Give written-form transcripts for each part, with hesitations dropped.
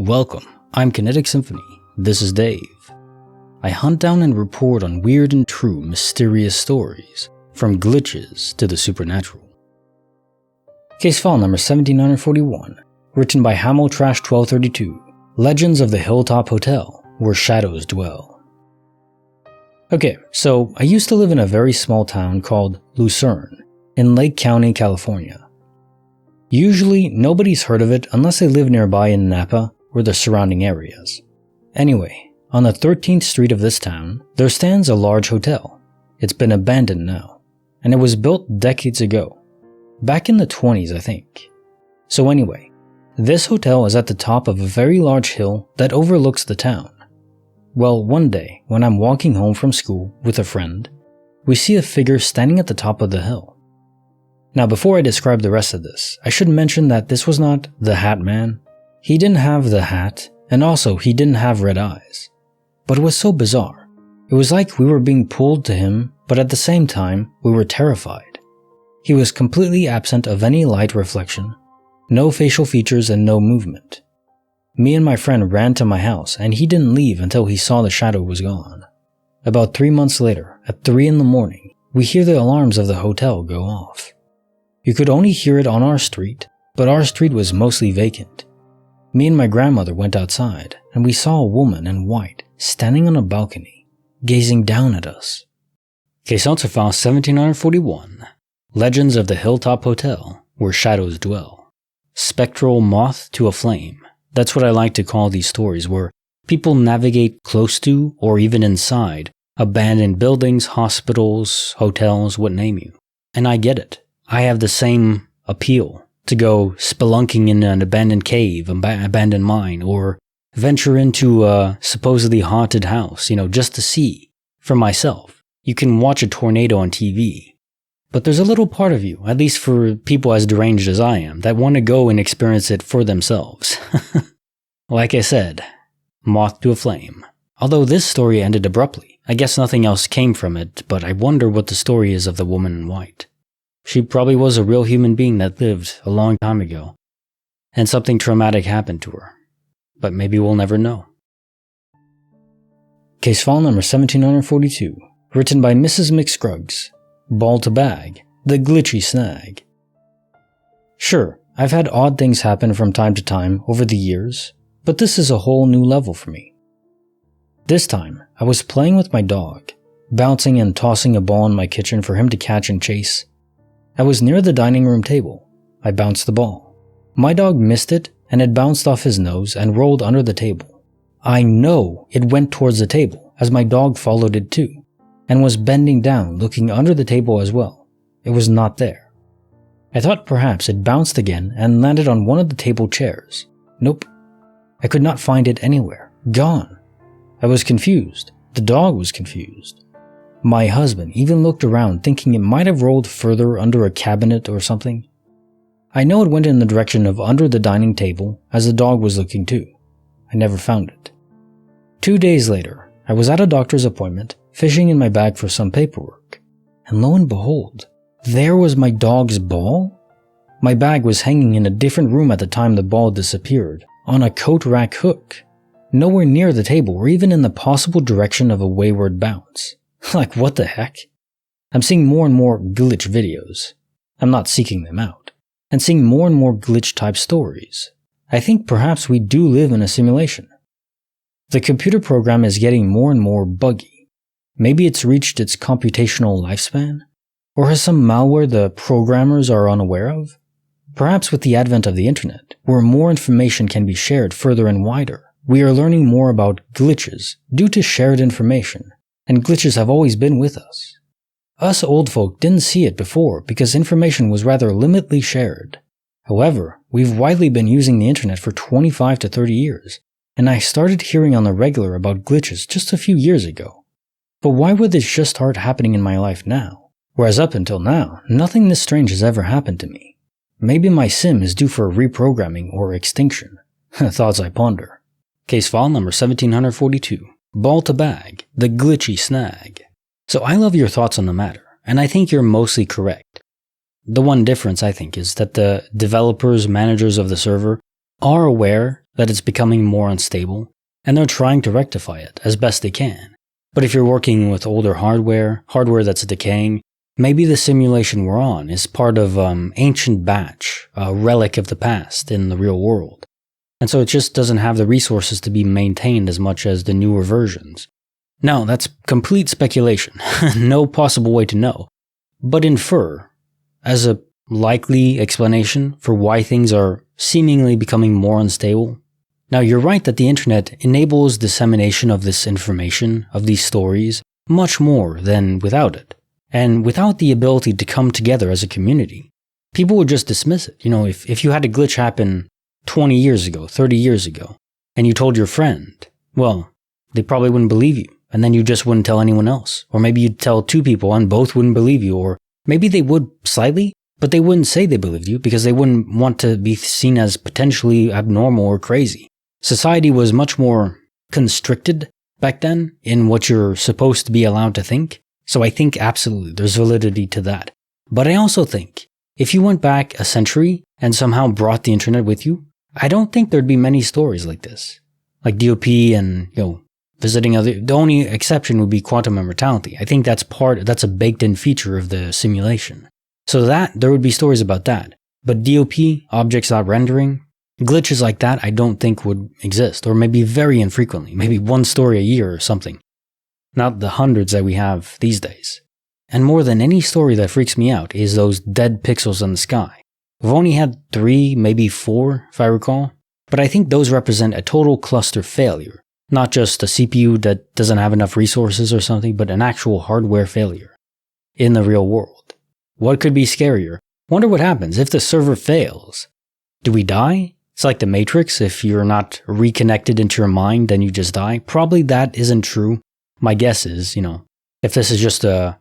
Welcome, I'm Kinetic Symphony. This is Dave. I hunt down and report on weird and true mysterious stories, from glitches to the supernatural. Case file number 17941, written by HamelTrash1232, Legends of the Hilltop Hotel, Where Shadows Dwell. Okay, so I used to live in a very small town called Lucerne, in Lake County, California. Usually, nobody's heard of it unless they live nearby in Napa or the surrounding areas. Anyway, on the 13th street of this town, there stands a large hotel. It's been abandoned now, and it was built decades ago. Back in the 20s, I think. So anyway, this hotel is at the top of a very large hill that overlooks the town. Well, one day, when I'm walking home from school with a friend, we see a figure standing at the top of the hill. Now, before I describe the rest of this, I should mention that this was not the Hat Man. He didn't have the hat, and also he didn't have red eyes. But it was so bizarre. It was like we were being pulled to him, but at the same time, we were terrified. He was completely absent of any light reflection, no facial features and no movement. Me and my friend ran to my house, and he didn't leave until he saw the shadow was gone. About 3 months later, at 3 in the morning, we hear the alarms of the hotel go off. You could only hear it on our street, but our street was mostly vacant. Me and my grandmother went outside, and we saw a woman in white standing on a balcony, gazing down at us. Case answer file 17941, Legends of the Hilltop Hotel, Where Shadows Dwell. Spectral moth to a flame. That's what I like to call these stories, where people navigate close to, or even inside, abandoned buildings, hospitals, hotels, what name you. And I get it. I have the same appeal to go spelunking in an abandoned cave, abandoned mine, or venture into a supposedly haunted house, just to see for myself. You can watch a tornado on TV, but there's a little part of you, at least for people as deranged as I am, that want to go and experience it for themselves. Like I said, moth to a flame. Although this story ended abruptly, I guess nothing else came from it, but I wonder what the story is of the woman in white. She probably was a real human being that lived a long time ago, and something traumatic happened to her. But maybe we'll never know. Case file number 17942, written by Mrsmcscruggs, Ball to Bag, The Glitchy Snag. Sure, I've had odd things happen from time to time over the years, but this is a whole new level for me. This time, I was playing with my dog, bouncing and tossing a ball in my kitchen for him to catch and chase. I was near the dining room table. I bounced the ball. My dog missed it, and it bounced off his nose and rolled under the table. I know it went towards the table, as my dog followed it too, and was bending down looking under the table as well. It was not there. I thought perhaps it bounced again and landed on one of the table chairs. Nope. I could not find it anywhere. Gone. I was confused. The dog was confused. My husband even looked around thinking it might have rolled further under a cabinet or something. I know it went in the direction of under the dining table as the dog was looking too. I never found it. 2 days later, I was at a doctor's appointment, fishing in my bag for some paperwork, and lo and behold, there was my dog's ball. My bag was hanging in a different room at the time the ball disappeared, on a coat rack hook, nowhere near the table or even in the possible direction of a wayward bounce. Like, what the heck? I'm seeing more and more glitch videos. I'm not seeking them out. And seeing more and more glitch-type stories. I think perhaps we do live in a simulation. The computer program is getting more and more buggy. Maybe it's reached its computational lifespan? Or has some malware the programmers are unaware of? Perhaps with the advent of the internet, where more information can be shared further and wider, we are learning more about glitches due to shared information. And glitches have always been with us. Us old folk didn't see it before because information was rather limitedly shared. However, we've widely been using the internet for 25 to 30 years, and I started hearing on the regular about glitches just a few years ago. But why would this just start happening in my life now? Whereas up until now, nothing this strange has ever happened to me. Maybe my sim is due for reprogramming or extinction. Thoughts I ponder. Case file number 1742. Ball to Bag, The Glitchy Snag. So I love your thoughts on the matter, and I think you're mostly correct. The one difference, I think, is that the developers, managers of the server are aware that it's becoming more unstable, and they're trying to rectify it as best they can. But if you're working with older hardware that's decaying, maybe the simulation we're on is part of ancient batch, a relic of the past in the real world. And so it just doesn't have the resources to be maintained as much as the newer versions. Now, that's complete speculation, no possible way to know, but infer, as a likely explanation for why things are seemingly becoming more unstable. Now, you're right that the internet enables dissemination of this information, of these stories, much more than without it. And without the ability to come together as a community, people would just dismiss it. If you had a glitch happen 20 years ago, 30 years ago, and you told your friend, well, they probably wouldn't believe you, and then you just wouldn't tell anyone else. Or maybe you'd tell two people and both wouldn't believe you, or maybe they would slightly, but they wouldn't say they believed you because they wouldn't want to be seen as potentially abnormal or crazy. Society was much more constricted back then in what you're supposed to be allowed to think. So I think absolutely there's validity to that. But I also think if you went back a century and somehow brought the internet with you, I don't think there'd be many stories like this. Like DOP and, visiting the only exception would be quantum immortality. I think that's a baked in feature of the simulation. So there would be stories about that. But DOP, objects not rendering, glitches like that I don't think would exist, or maybe very infrequently, maybe one story a year or something. Not the hundreds that we have these days. And more than any story that freaks me out is those dead pixels in the sky. We've only had 3, maybe 4, if I recall, but I think those represent a total cluster failure, not just a CPU that doesn't have enough resources or something, but an actual hardware failure in the real world. What could be scarier? Wonder what happens if the server fails. Do we die? It's like the Matrix, if you're not reconnected into your mind, then you just die. Probably that isn't true. My guess is, if this is just a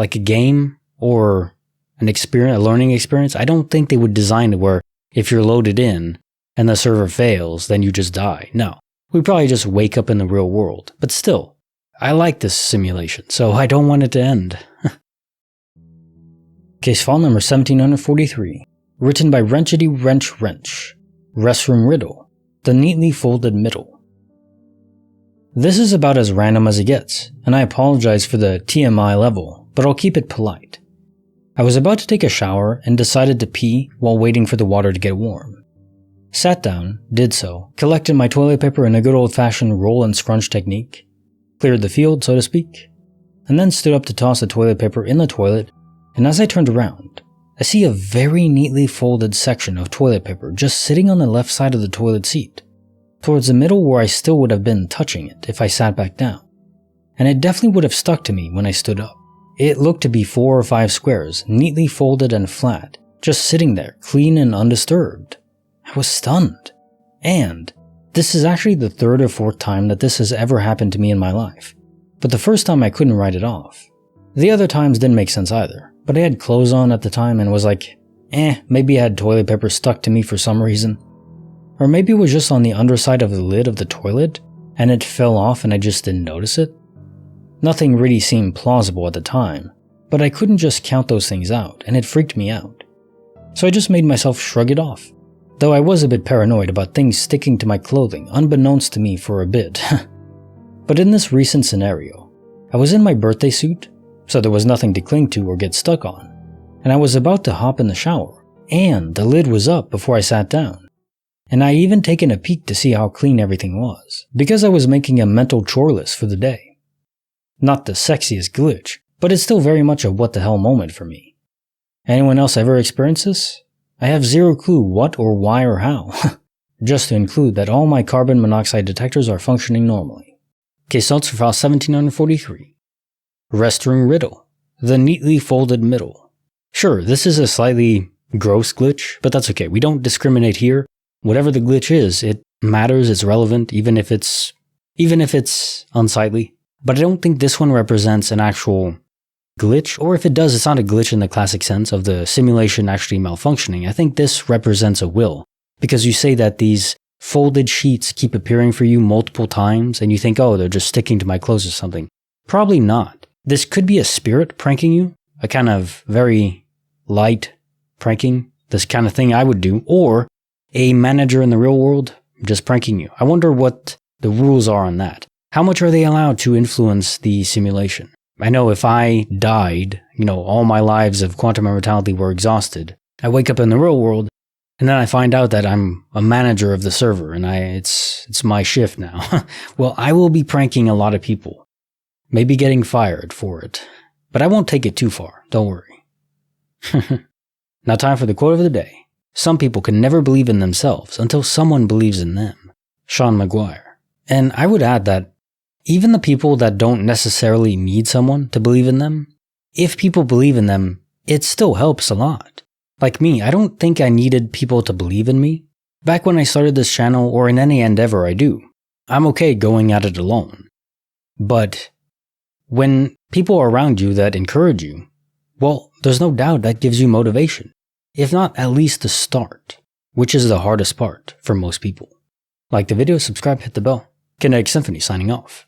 game or an experience, a learning experience, I don't think they would design it where if you're loaded in and the server fails, then you just die. No, we probably just wake up in the real world. But still, I like this simulation, so I don't want it to end. Case file number 1743, written by wenchitywrenchwench. Restroom Riddle, the neatly folded middle. This is about as random as it gets, and I apologize for the TMI level, but I'll keep it polite. I was about to take a shower and decided to pee while waiting for the water to get warm. Sat down, did so, collected my toilet paper in a good old-fashioned roll and scrunch technique, cleared the field, so to speak, and then stood up to toss the toilet paper in the toilet, and as I turned around, I see a very neatly folded section of toilet paper just sitting on the left side of the toilet seat, towards the middle where I still would have been touching it if I sat back down. And it definitely would have stuck to me when I stood up. It looked to be 4 or 5 squares, neatly folded and flat, just sitting there, clean and undisturbed. I was stunned. And this is actually the 3rd or 4th time that this has ever happened to me in my life. But the first time I couldn't write it off. The other times didn't make sense either. But I had clothes on at the time and was like, maybe I had toilet paper stuck to me for some reason. Or maybe it was just on the underside of the lid of the toilet, and it fell off and I just didn't notice it. Nothing really seemed plausible at the time, but I couldn't just count those things out, and it freaked me out. So I just made myself shrug it off, though I was a bit paranoid about things sticking to my clothing unbeknownst to me for a bit. But in this recent scenario, I was in my birthday suit, so there was nothing to cling to or get stuck on, and I was about to hop in the shower, and the lid was up before I sat down. And I even taken a peek to see how clean everything was, because I was making a mental chore list for the day. Not the sexiest glitch, but it's still very much a what the hell moment for me. Anyone else ever experienced this? I have zero clue what or why or how. Just to include that all my carbon monoxide detectors are functioning normally. Case notes for file 1743. Restroom Riddle, the neatly folded middle. Sure, this is a slightly gross glitch, but that's okay. We don't discriminate here. Whatever the glitch is, it matters, it's relevant, even if it's unsightly. But I don't think this one represents an actual glitch, or if it does, it's not a glitch in the classic sense of the simulation actually malfunctioning. I think this represents a will, because you say that these folded sheets keep appearing for you multiple times, and you think, oh, they're just sticking to my clothes or something. Probably not. This could be a spirit pranking you, a kind of very light pranking, this kind of thing I would do, or a manager in the real world, I'm just pranking you. I wonder what the rules are on that. How much are they allowed to influence the simulation? I know if I died, all my lives of quantum immortality were exhausted, I wake up in the real world, and then I find out that I'm a manager of the server, and it's my shift now. Well, I will be pranking a lot of people. Maybe getting fired for it. But I won't take it too far, don't worry. Now time for the quote of the day. Some people can never believe in themselves until someone believes in them. Sean Maguire. And I would add that even the people that don't necessarily need someone to believe in them, if people believe in them, it still helps a lot. Like me, I don't think I needed people to believe in me. Back when I started this channel, or in any endeavor I do, I'm okay going at it alone. But when people are around you that encourage you, well, there's no doubt that gives you motivation. If not at least the start, which is the hardest part for most people. Like the video, subscribe, hit the bell. Kinetic Symphony signing off.